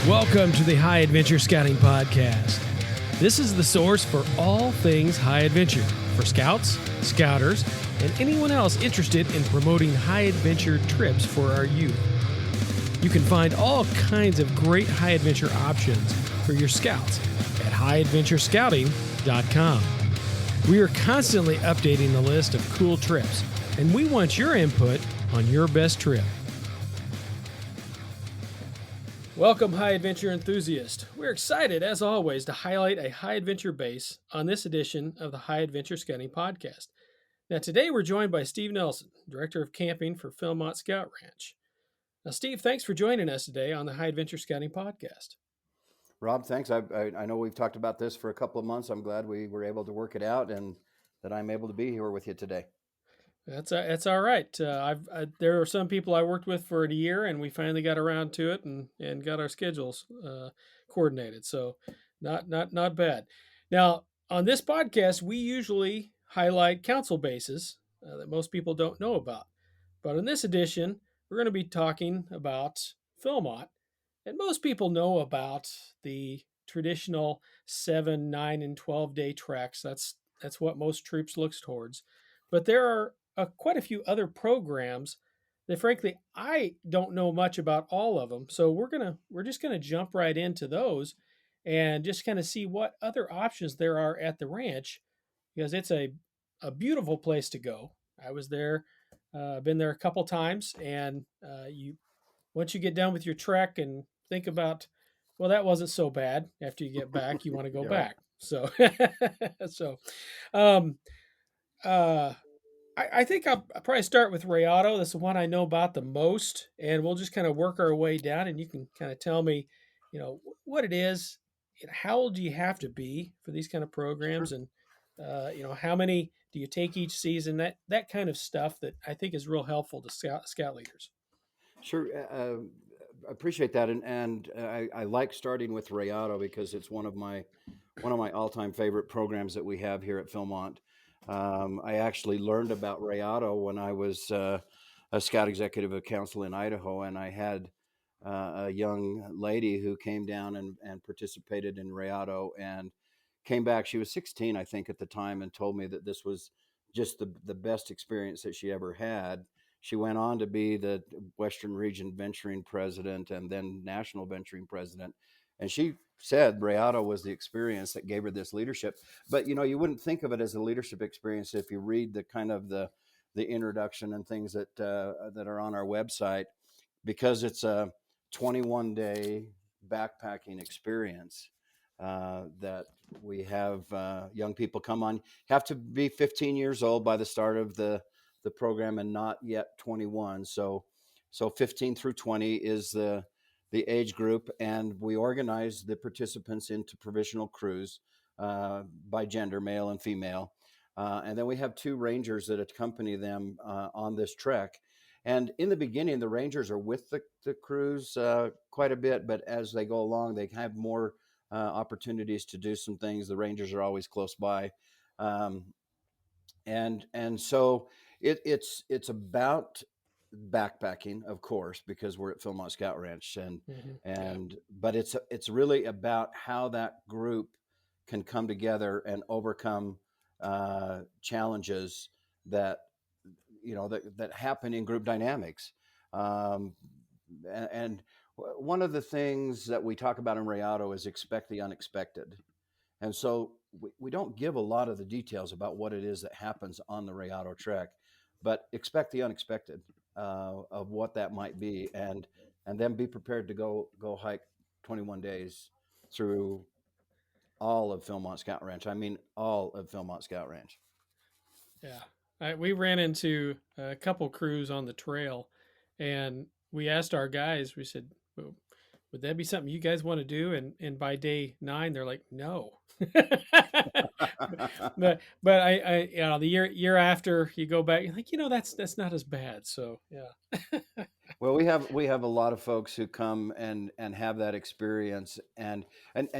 Welcome to the High Adventure Scouting Podcast. This is the source for all things high adventure for scouts, scouters, and anyone else interested in promoting high adventure trips for our youth. You can find all kinds of great high adventure options for your scouts at highadventurescouting.com. We are constantly updating the list of cool trips, and we want your input on your best trip. Welcome, high adventure enthusiast. We're excited, as always, to highlight a high adventure base on this edition of the High Adventure Scouting Podcast. Now, today we're joined by Steve Nelson, Director of Camping for Philmont Scout Ranch. Now, Steve, thanks for joining us today on the High Adventure Scouting Podcast. Rob, thanks. I know we've talked about this for a couple of months. I'm glad we were able to work it out and that I'm able to be here with you today. That's all right. There are some people I worked with for a year, and we finally got around to it and got our schedules coordinated. So, not bad. Now, on this podcast, we usually highlight council bases that most people don't know about. But in this edition, we're going to be talking about Philmont, and most people know about the traditional 7, 9, and 12-day treks. That's what most troops looks towards. But there are quite a few other programs that, frankly, I don't know much about all of them. So we're just gonna jump right into those and just kind of see what other options there are at the ranch, because it's a beautiful place to go. I was there, been there a couple times, and you once you get done with your trek and think about, well, that wasn't so bad. After you get back, you want to go back. So, so, um, I think I'll probably start with Rayado. That's the one I know about the most, and we'll just kind of work our way down, and you can kind of tell me, what it is, how old do you have to be for these kind of programs, Sure. and how many do you take each season? That kind of stuff that I think is real helpful to scout leaders. Sure. I appreciate that. And I like starting with Rayado because it's one of my all-time favorite programs that we have here at Philmont. I actually learned about Rayado when I was a scout executive of council in Idaho, and I had a young lady who came down and participated in Rayado and came back. She was 16, I think, at the time, and told me that this was just the best experience that she ever had. She went on to be the Western Region Venturing President and then National Venturing President. And she said Rayado was the experience that gave her this leadership. But, you wouldn't think of it as a leadership experience if you read the kind of the introduction and things that are on our website, because it's a 21-day backpacking experience that we have young people come on. Have to be 15 years old by the start of the program and not yet 21. So 15 through 20 is the age group, and we organize the participants into provisional crews by gender, male and female. And then we have two rangers that accompany them on this trek. And in the beginning, the rangers are with the crews quite a bit, but as they go along, they have more opportunities to do some things. The rangers are always close by. And so it's about backpacking, of course, because we're at Philmont Scout Ranch, but it's really about how that group can come together and overcome challenges that happen in group dynamics. And one of the things that we talk about in Rayado is expect the unexpected. And so we don't give a lot of the details about what it is that happens on the Rayado Trek, but expect the unexpected of what that might be, and then be prepared to go hike 21 days through all of Philmont Scout Ranch. I mean, all of Philmont Scout Ranch. Yeah. We ran into a couple crews on the trail, and we asked our guys, we said, well, would that be something you guys want to do? And by day 9, they're like, no. but I the year after you go back, you're like, that's not as bad. So yeah. Well, we have a lot of folks who come and have that experience, and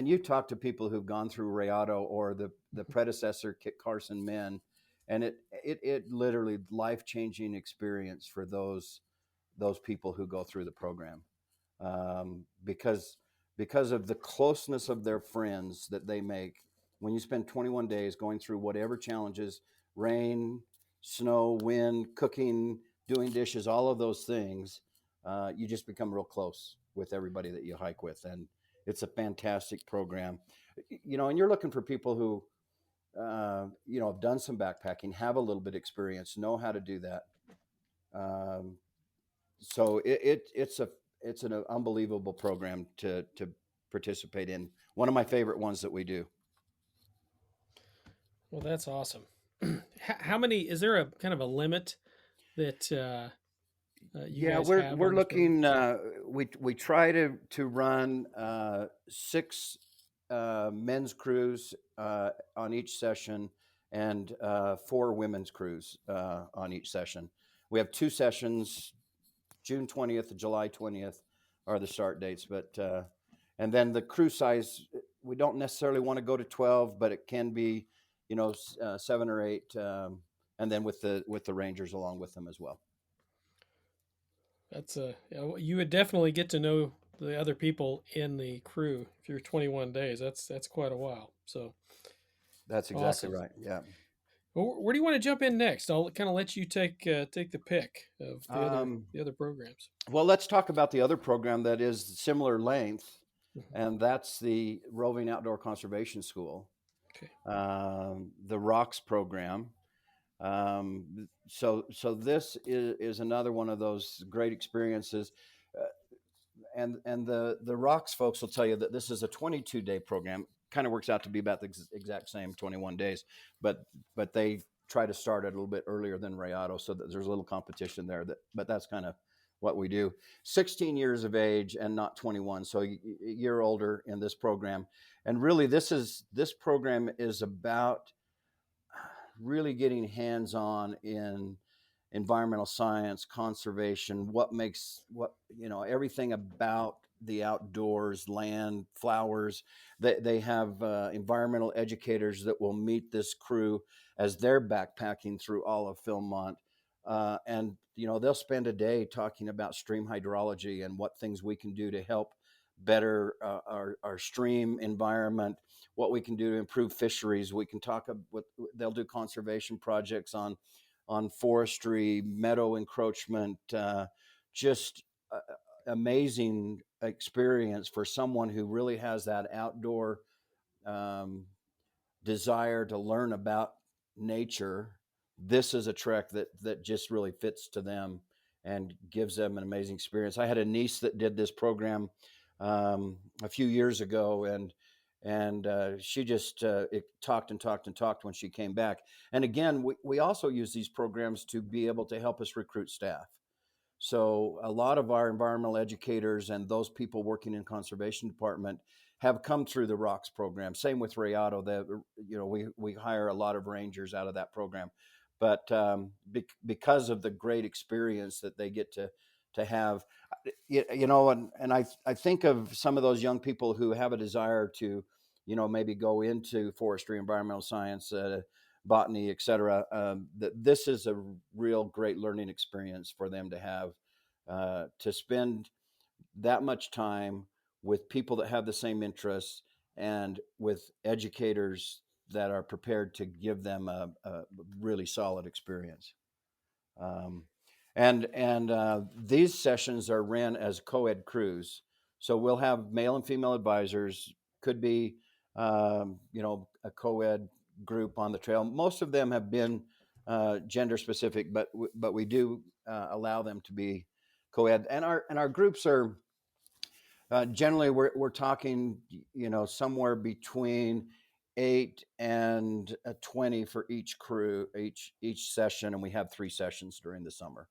you talk to people who've gone through Rayado or the predecessor Kit Carson Men, and it literally life-changing experience for those people who go through the program, because because of the closeness of their friends that they make. When you spend 21 days going through whatever challenges, rain, snow, wind, cooking, doing dishes, all of those things, you just become real close with everybody that you hike with. And it's a fantastic program. And you're looking for people who, have done some backpacking, have a little bit of experience, know how to do that. Um, so it's an unbelievable program to participate in. One of my favorite ones that we do. Well, that's awesome. How many? Is there a kind of a limit that you Yeah, guys we're have we're on this program? looking. We try to run six men's crews on each session, and four women's crews on each session. We have two sessions. June 20th and July 20th are the start dates, but and then the crew size, we don't necessarily want to go to 12, but it can be, seven or eight, and then with the rangers along with them as well. That's you would definitely get to know the other people in the crew if you're 21 days. That's quite a while. So That's exactly awesome. right. Yeah. Well, where do you want to jump in next? I'll kind of let you take the pick of Um, the other programs. well, let's talk about the other program that is similar length, Mhm. and that's the Roving Outdoor Conservation School, Okay. the ROCS program. So this is another one of those great experiences. Uh, and the ROCS folks will tell you that this is a 22-day program. Kind of works out to be about the exact same 21 days, but they try to start it a little bit earlier than Rayado, so that there's a little competition there. But that's kind of what we do. 16 years of age and not 21, so a year older in this program. And really, this program is about really getting hands on in environmental science, conservation, everything about the outdoors, land, flowers. They have environmental educators that will meet this crew as they're backpacking through all of Philmont. And, they'll spend a day talking about stream hydrology and what things we can do to help better our stream environment, what we can do to improve fisheries. We can talk about, they'll do conservation projects on forestry, meadow encroachment, just amazing experience for someone who really has that outdoor um, desire to learn about nature. This is a trek that just really fits to them and gives them an amazing experience. I had a niece that did this program a few years ago, and she just it talked and talked and talked when she came back. And again, we also use these programs to be able to help us recruit staff. So a lot of our environmental educators and those people working in conservation department have come through the ROCS program. Same with Rayado. We hire a lot of rangers out of that program, but because of the great experience that they get to have, and I think of some of those young people who have a desire to, maybe go into forestry, environmental science, botany, etc. That this is a real great learning experience for them to have, to spend that much time with people that have the same interests and with educators that are prepared to give them a really solid experience. Um, and these sessions are ran as co-ed crews, so we'll have male and female advisors. Could be, a co-ed group on the trail. Most of them have been gender specific, but we do allow them to be co-ed. And our groups are generally we're talking, somewhere between 8 and 20 for each crew, each session, and we have 3 sessions during the summer.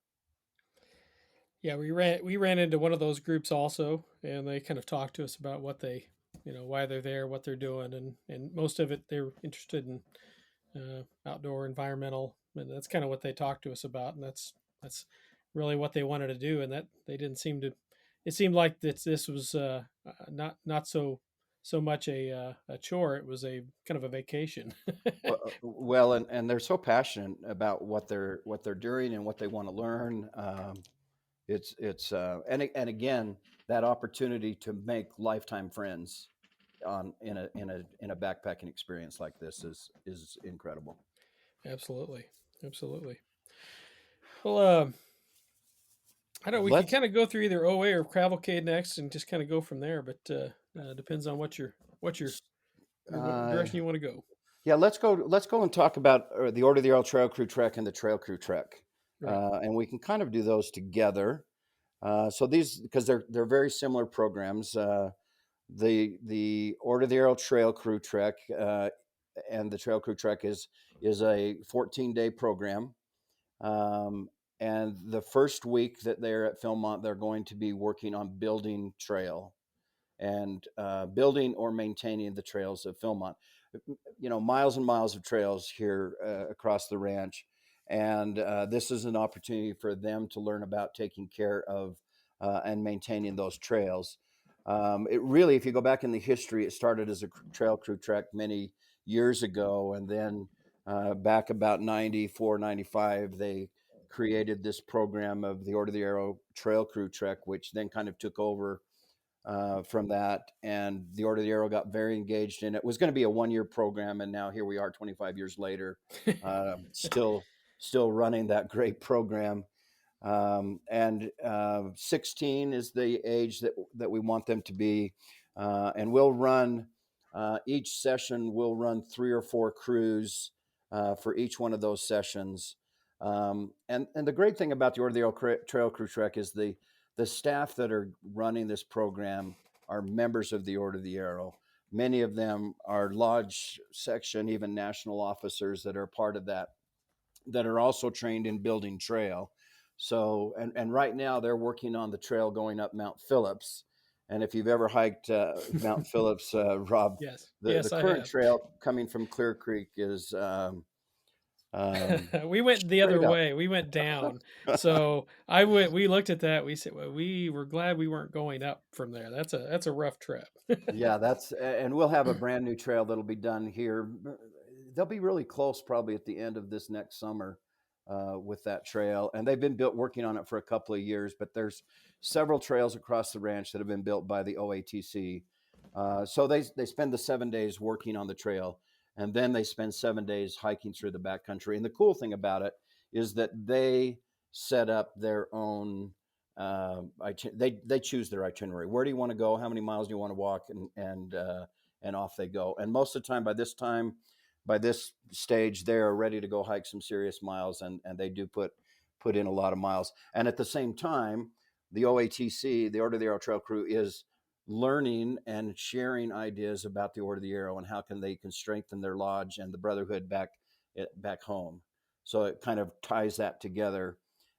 Yeah, we ran into one of those groups also, and they kind of talked to us about what they, why they're there, what they're doing, and most of it they're interested in outdoor environmental, and that's kind of what they talked to us about, and that's really what they wanted to do, and that they didn't seem to. It seemed like this was not so much a chore. It was a kind of a vacation. Well, and they're so passionate about what they're doing and what they want to learn. And again, that opportunity to make lifetime friends in a backpacking experience like this is incredible. Absolutely. Absolutely. Well, I don't know. We could Let's kind of go through either OA or Cavalcade next, and just kind of go from there. But depends on what uh, direction you want to go. yeah, let's go and talk about the Order of the Earl Trail Crew Trek and the Trail Crew Trek, Right. and we can kind of do those together. So these, because they're very similar programs. The Order of the Earl Trail Crew Trek and the Trail Crew Trek is a 14-day program. Um, and the first week that they're at Philmont, they're going to be working on building trail and building or maintaining the trails of Philmont. You know, miles and miles of trails here across the ranch. And this is an opportunity for them to learn about taking care of and maintaining those trails. It really, if you go back in the history, it started as a trail crew trek many years ago. And then back about 94, 95, they created this program of the Order of the Arrow Trail Crew Trek, which then kind of took over from that. And the Order of the Arrow got very engaged in it. It was going to be a 1 year program, and now here we are, 25 years later, still running that great program. And 16 is the age that we want them to be, and we'll run each session. We'll run 3 or 4 crews for each one of those sessions. And the great thing about the Order of the Arrow Trail Crew Trek is the staff that are running this program are members of the Order of the Arrow. Many of them are lodge section, even national officers that are part of that are also trained in building trail. So, and right now they're working on the trail going up Mount Phillips. And if you've ever hiked Mount Phillips, Rob, Yes. the Yes, I current have. trail coming from Clear Creek is We went the straight other up. way. We went down. So I went. We looked at that. We said, well, we were glad we weren't going up from there. That's a rough trip. Yeah, and we'll have a brand new trail that'll be done here. They'll be really close, probably at the end of this next summer, with that trail. And they've been working on it for a couple of years. But there's several trails across the ranch that have been built by the OATC. So they spend the 7 days working on the trail, and then they spend 7 days hiking through the backcountry. And the cool thing about it is that they set up their own they choose their itinerary. Where do you want to go? How many miles do you want to walk? And off they go. And most of the time, by this stage, they're ready to go hike some serious miles, and they do put in a lot of miles. And at the same time, the OATC, the Order of the Arrow Trail Crew, is learning and sharing ideas about the Order of the Arrow and how they can strengthen their lodge and the brotherhood back home. So it kind of ties that together.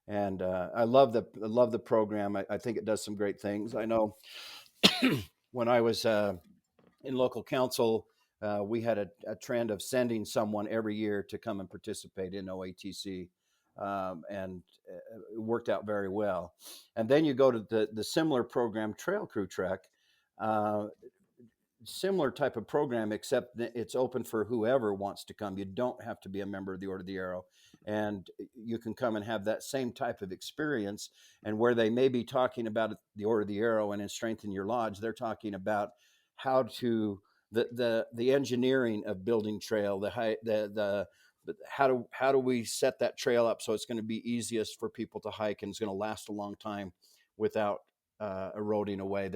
And I love the program. I think it does some great things. I know when I was in local council, we had a trend of sending someone every year to come and participate in OATC, and it worked out very well. And then you go to the similar program, Trail Crew Trek. Similar type of program, except that it's open for whoever wants to come. You don't have to be a member of the Order of the Arrow, and you can come and have that same type of experience. And where they may be talking about the Order of the Arrow and in Strengthen Your Lodge, they're talking about how to the engineering of building trail, how do we set that trail up so it's going to be easiest for people to hike and it's going to last a long time without eroding away.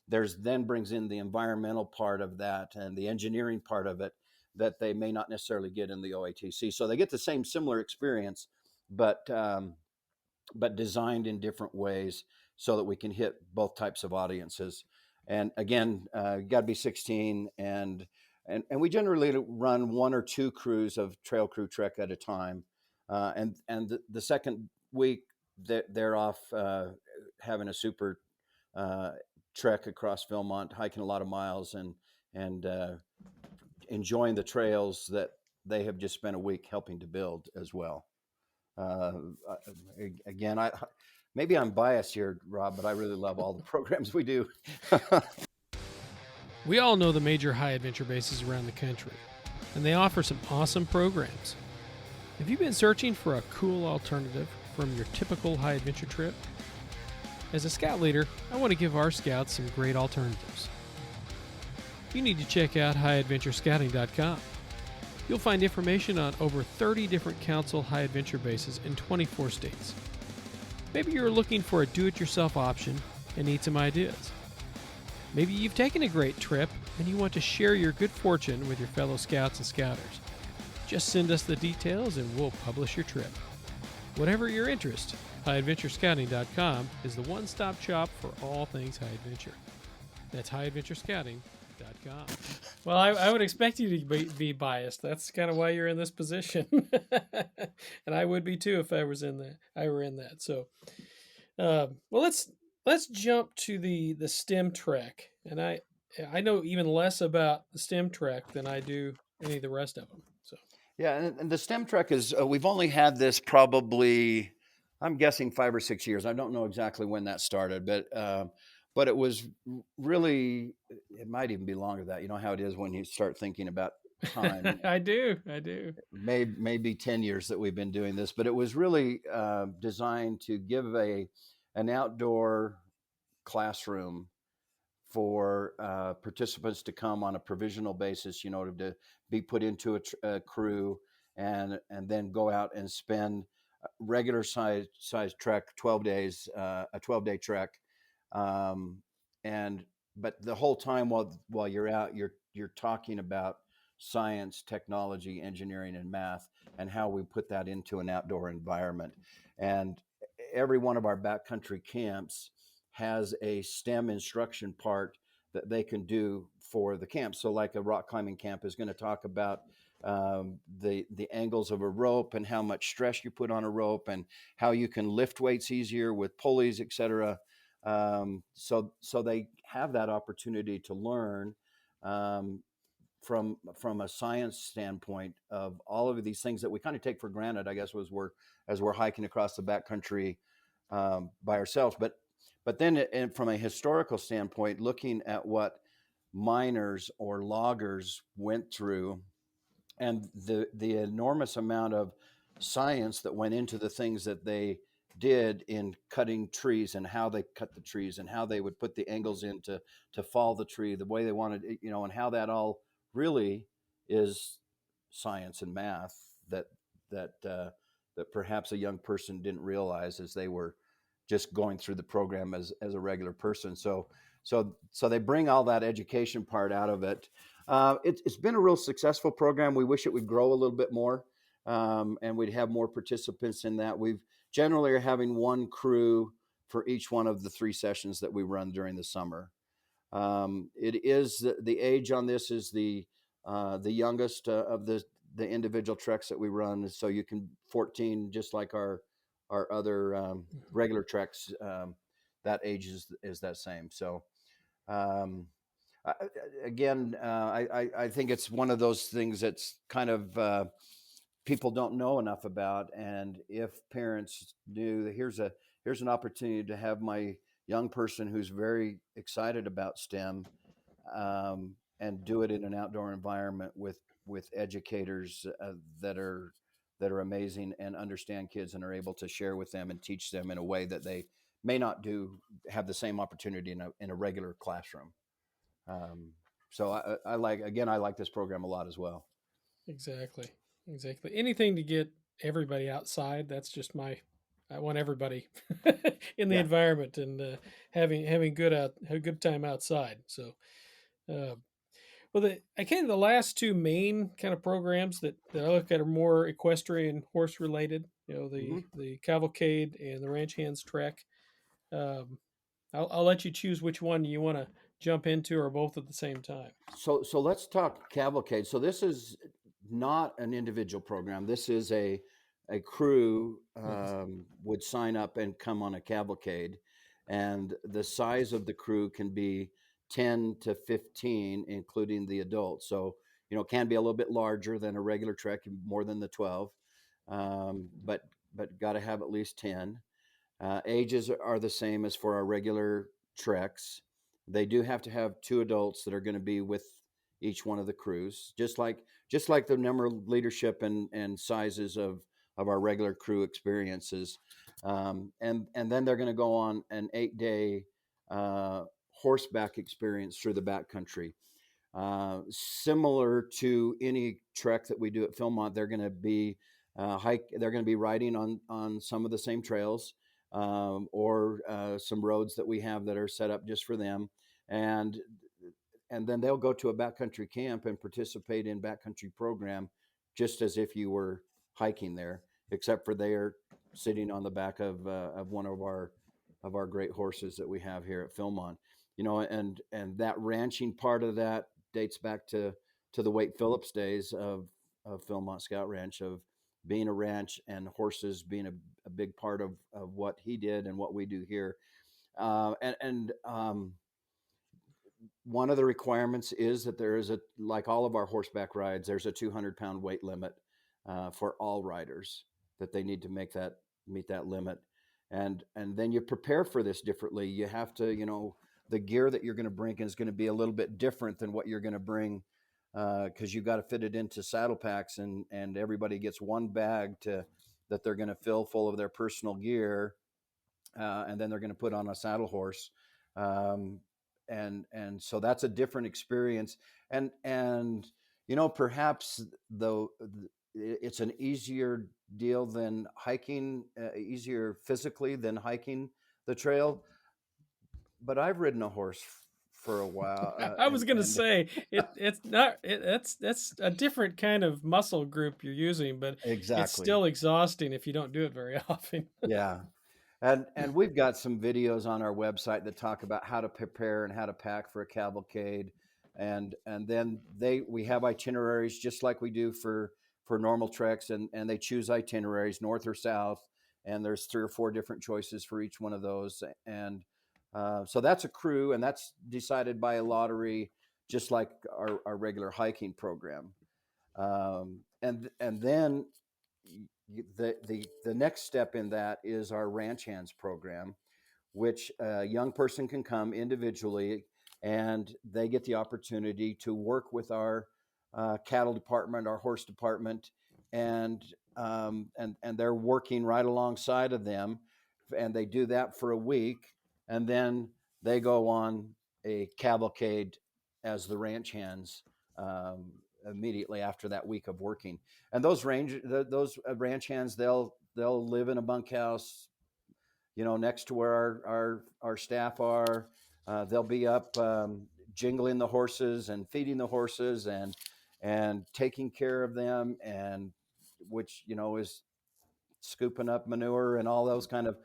There's then brings in the environmental part of that and the engineering part of it that they may not necessarily get in the OATC. So they get the similar experience, but designed in different ways so that we can hit both types of audiences. And again, you got to be 16, and we generally run 1 or 2 crews of Trail Crew Trek at a time. And the second week they're off having a super trek across Philmont, hiking a lot of miles and enjoying the trails that they have just spent a week helping to build as well. Again, maybe I'm biased here, Rob, but I really love all the programs we do. We all know the major high adventure bases around the country, and they offer some awesome programs. Have you been searching for a cool alternative from your typical high adventure trip? As a scout leader, I want to give our scouts some great alternatives. You need to check out highadventurescouting.com. You'll find information on over 30 different council high adventure bases in 24 states. Maybe you're looking for a do-it-yourself option and need some ideas. Maybe you've taken a great trip and you want to share your good fortune with your fellow scouts and scouters. Just send us the details and we'll publish your trip. Whatever your interest, highadventurescouting.com is the one-stop shop for all things high adventure. That's highadventurescouting.com. Well, I would expect you to be biased. That's kind of why you're in this position, and I would be too if I was in that. I were in that. So, well, let's jump to the STEM Trek, and I know even less about the STEM Trek than I do any of the rest of them. So. Yeah, and the STEM Trek is, we've only had this probably, I'm guessing 5 or 6 years. I don't know exactly when that started, but it was really, it might even be longer than that. You know how it is when you start thinking about time. I do. Maybe 10 years that we've been doing this, but it was really designed to give an outdoor classroom for participants to come on a provisional basis, to be put into a crew and then go out and spend regular size trek, 12 days, a 12-day trek. And but the whole time while you're out, you're talking about science, technology, engineering, and math, and how we put that into an outdoor environment. And every one of our backcountry camps has a STEM instruction part that they can do for the camp. So, like a rock climbing camp is going to talk about the angles of a rope and how much stress you put on a rope and how you can lift weights easier with pulleys, etc. So they have that opportunity to learn from a science standpoint of all of these things that we kind of take for granted, I guess, as we're hiking across the backcountry by ourselves. But then, and from a historical standpoint, looking at what miners or loggers went through and the enormous amount of science that went into the things that they did in cutting trees and how they cut the trees and how they would put the angles in to fall the tree the way they wanted it, and how that all really is science and math that perhaps a young person didn't realize as they were just going through the program as a regular person. So they bring all that education part out of it. It's been a real successful program. We wish it would grow a little bit more, and we'd have more participants in that. We've generally are having one crew for each one of the 3 sessions that we run during the summer. It is the age on this is the youngest of the individual treks that we run. So you can 14, just like our other regular treks. That age is that same. So. Again, I think it's one of those things that's kind of people don't know enough about. And if parents knew that here's an opportunity to have my young person who's very excited about STEM and do it in an outdoor environment with educators that are amazing and understand kids and are able to share with them and teach them in a way that they may not have the same opportunity in a regular classroom. So I like this program a lot as well. Exactly. Anything to get everybody outside. That's just I want everybody in the Yeah. environment and having a good time outside. So, well, the last 2 main kind of programs that I look at are more equestrian horse related. Mm-hmm. The Cavalcade and the Ranch Hands Trek. Um, I'll let you choose which one you want to jump into, or both at the same time. So let's talk Cavalcade. So this is not an individual program. This is a crew would sign up and come on a cavalcade, and the size of the crew can be 10 to 15, including the adults. So it can be a little bit larger than a regular trek, more than the 12, but got to have at least 10. Ages are the same as for our regular treks. They do have to have 2 adults that are going to be with each one of the crews, just like the number of leadership and sizes of our regular crew experiences. And then they're going to go on an 8-day horseback experience through the backcountry. Similar to any trek that we do at Philmont, they're going to be they're going to be riding on some of the same trails, or some roads that we have that are set up just for them, and and then they'll go to a backcountry camp and participate in backcountry program, just as if you were hiking there, except for they are sitting on the back of one of our great horses that we have here at Philmont. And that ranching part of that dates back to the Wade Phillips days of Philmont Scout Ranch, of being a ranch and horses being a big part of what he did and what we do here. And One of the requirements is that there is like all of our horseback rides, there's a 200-pound weight limit for all riders, that they need to meet that limit. And then you prepare for this differently. You have to, the gear that you're going to bring is going to be a little bit different than what you're going to bring, because you've got to fit it into saddle packs, and everybody gets one bag that they're going to fill full of their personal gear, and then they're going to put on a saddle horse. Um, and so that's a different experience. And perhaps though it's an easier deal than hiking, easier physically than hiking the trail. But I've ridden a horse for a while, I was and gonna say it's not that's a different kind of muscle group you're using, but it's exactly. still exhausting if you don't do it very often. Yeah. And we've got some videos on our website that talk about how to prepare and how to pack for a cavalcade. And then we have itineraries just like we do for normal treks, and they choose itineraries, north or south, and there's 3 or 4 different choices for each one of those. And so that's a crew, and that's decided by a lottery, just like our regular hiking program. And then the next step in that is our ranch hands program, which a young person can come individually, and they get the opportunity to work with our cattle department, our horse department, and they're working right alongside of them, and they do that for a week, and then they go on a cavalcade as the ranch hands, immediately after that week of working. And those ranch hands, they'll live in a bunkhouse, next to where our staff are. They'll be up, jingling the horses and feeding the horses, and taking care of them, and which is scooping up manure and all those kind of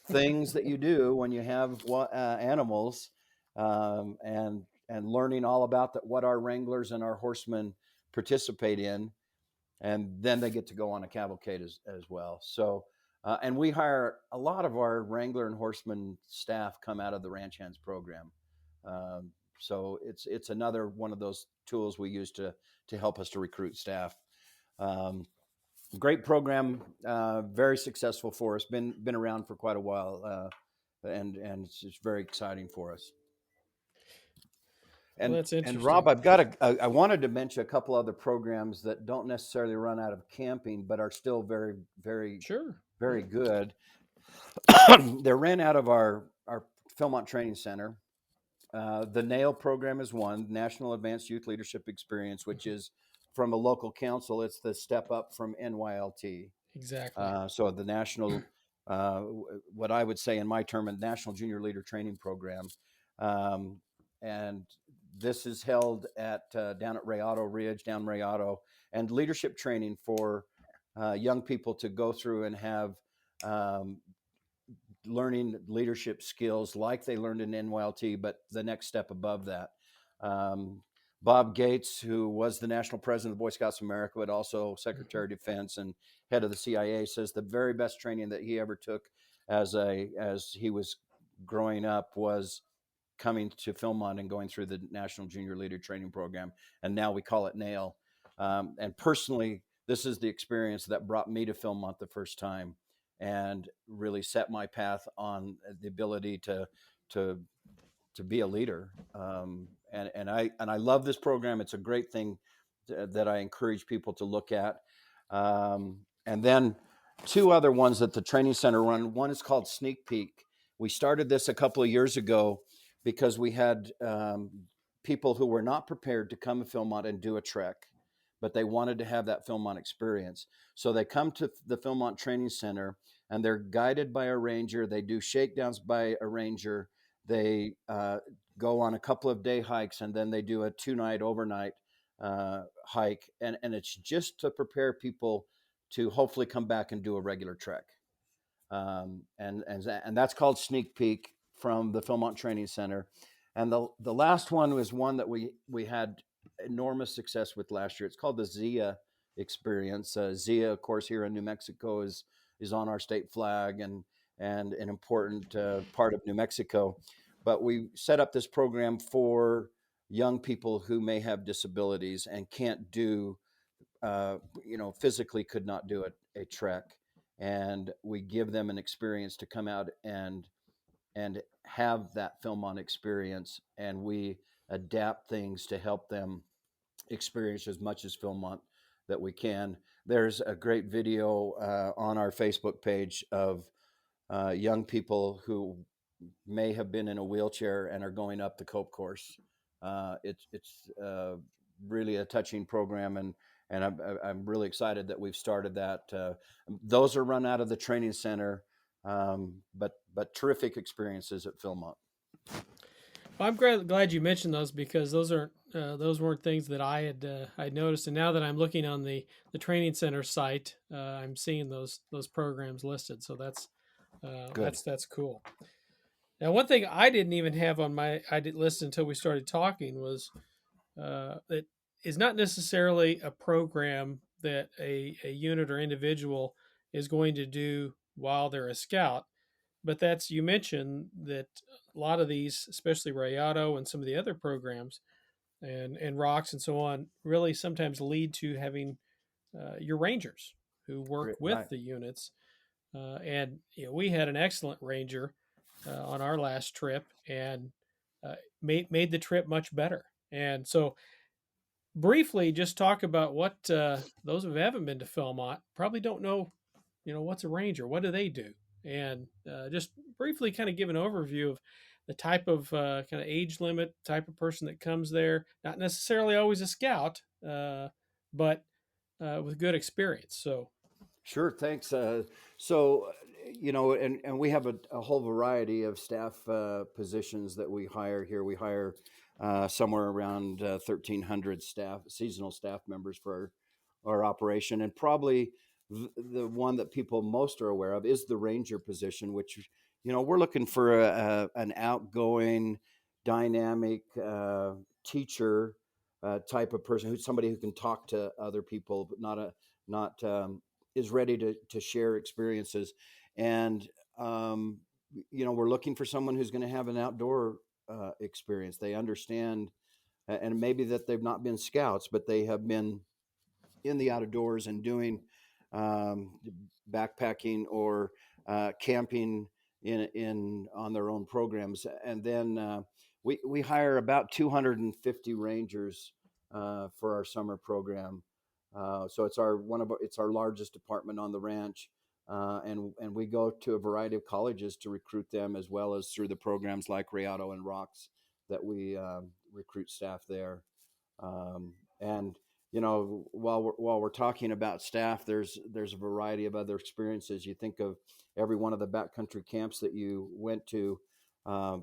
things that you do when you have animals, and learning all about what our wranglers and our horsemen participate in, and then they get to go on a cavalcade as well. So, and we hire a lot of our wrangler and horseman staff come out of the ranch hands program. So it's another one of those tools we use to help us to recruit staff. Um, Great program, very successful for us. Been around for quite a while, and it's very exciting for us. Well, And that's and Rob, interesting. I wanted to mention a couple other programs that don't necessarily run out of camping, but are still very, very, Sure. very good. They're ran out of our Philmont Training Center. The NAIL program is one, National Advanced Youth Leadership Experience, which is from a local council. It's the step up from NYLT. Exactly. So the national, uh, what I would say in my term, a national junior leader training program. And this is held down at Rayado Ridge, down Rayado, and leadership training for young people to go through and have, um, learning leadership skills like they learned in NYLT, but the next step above that. Um, Bob Gates, who was the national president of the Boy Scouts of America, but also Secretary of Defense and head of the CIA, says the very best training that he ever took as he was growing up was coming to Philmont and going through the National Junior Leader Training Program, and now we call it NAIL. And personally, this is the experience that brought me to Philmont the first time, and really set my path on the ability to to be a leader. And I love this program. It's a great thing that I encourage people to look at. And then two other ones that the training center run. One is called Sneak Peek. We started this a couple of years ago because we had people who were not prepared to come to Philmont and do a trek, but they wanted to have that Philmont experience. So they come to the Philmont Training Center and they're guided by a ranger. They do shakedowns by a ranger. They go on a couple of day hikes, and then they do a 2-night overnight hike. And it's just to prepare people to hopefully come back and do a regular trek. And that's called Sneak Peek from the Philmont Training Center. And the last one was one that we had enormous success with last year. It's called the Zia experience. Zia, of course, here in New Mexico is on our state flag and an important part of New Mexico. But we set up this program for young people who may have disabilities and can't do physically could not do a trek, and we give them an experience to come out and have that Philmont experience, and we adapt things to help them experience as much as Philmont that we can. There's a great video on our Facebook page of young people who may have been in a wheelchair and are going up the Cope course. It's really a touching program, and I'm really excited that we've started that. Those are run out of the training center, but terrific experiences at Philmont. Well, I'm glad you mentioned those because those weren't things that I'd noticed, and now that I'm looking on the training center site, I'm seeing those programs listed. So Good. that's cool. Now, one thing I didn't even have on my I didn't listen until we started talking was it is not necessarily a program that a unit or individual is going to do while they're a scout, but that's you mentioned that a lot of these, especially Rayado and some of the other programs and ROCS and so on, really sometimes lead to having your rangers who work with Right. the units. And we had an excellent ranger on our last trip and made the trip much better. And so, briefly, just talk about what those who haven't been to Philmont probably don't know. What's a ranger? What do they do? And just briefly, kind of give an overview of the type of kind of age limit, type of person that comes there. Not necessarily always a scout, but with good experience. So, Sure, thanks. And we have a whole variety of staff positions that we hire here. We hire somewhere around 1,300 seasonal staff members for our operation. And probably the one that people most are aware of is the ranger position, which, we're looking for an outgoing, dynamic teacher type of person, somebody who can talk to other people, but not is ready to share experiences. And we're looking for someone who's going to have an outdoor experience. They understand, and maybe that they've not been scouts, but they have been in the outdoors and doing um, backpacking or camping in on their own programs. And then we hire about 250 rangers for our summer program. So it's our largest department on the ranch, and we go to a variety of colleges to recruit them, as well as through the programs like Rayado and ROCS that we recruit staff there. And while we're talking about staff, there's a variety of other experiences. You think of every one of the backcountry camps that you went to,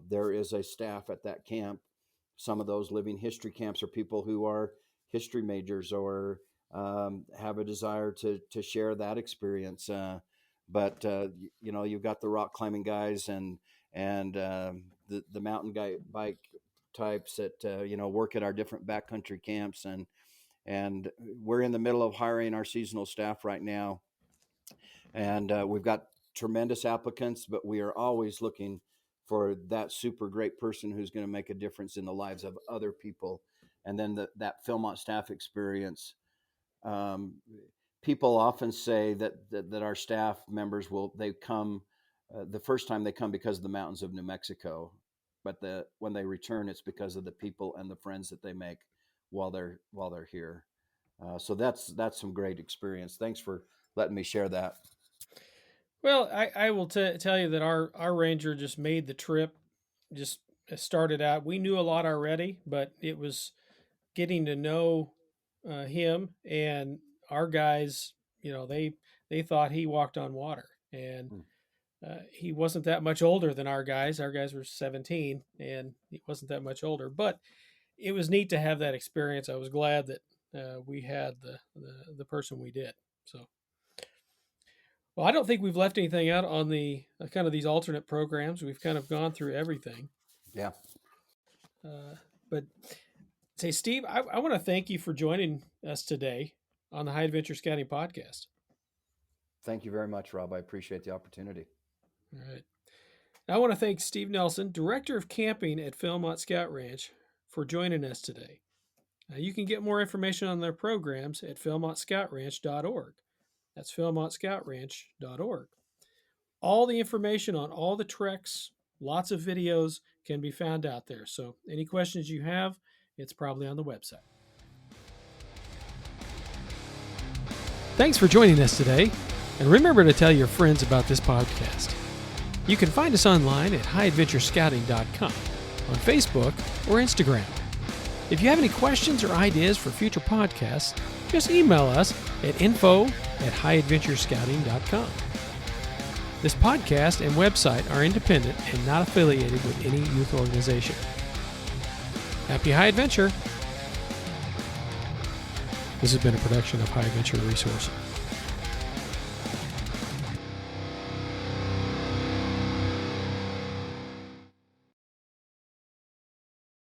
there is a staff at that camp. Some of those living history camps are people who are history majors or have a desire to share that experience. But you've got the rock climbing guys and the mountain bike types that work at our different backcountry camps, and we're in the middle of hiring our seasonal staff right now, and we've got tremendous applicants, but we are always looking for that super great person who's going to make a difference in the lives of other people. And then that Philmont staff experience, um, people often say that our staff members they come the first time they come because of the mountains of New Mexico, but when they return, it's because of the people and the friends that they make while they're here. So that's some great experience. Thanks for letting me share that. Well, I will tell you that our ranger just made the trip. Just started out. We knew a lot already, but it was getting to know him and our guys. They thought he walked on water, and Hmm. he wasn't that much older than our guys. Our guys were 17, and he wasn't that much older. But it was neat to have that experience. I was glad that we had the person we did. So, well, I don't think we've left anything out on the kind of these alternate programs. We've kind of gone through everything. Yeah. But say, Steve, I want to thank you for joining us today on the High Adventure Scouting Podcast. Thank you very much, Rob. I appreciate the opportunity. All right. I want to thank Steve Nelson, Director of Camping at Philmont Scout Ranch, for joining us today. You can get more information on their programs at philmontscoutranch.org. That's philmontscoutranch.org. All the information on all the treks, lots of videos can be found out there. So, any questions you have, it's probably on the website. Thanks for joining us today, and remember to tell your friends about this podcast. You can find us online at highadventurescouting.com, on Facebook or Instagram. If you have any questions or ideas for future podcasts, just email us at info@highadventurescouting.com. This podcast and website are independent and not affiliated with any youth organization. Happy High Adventure! This has been a production of High Adventure Resources.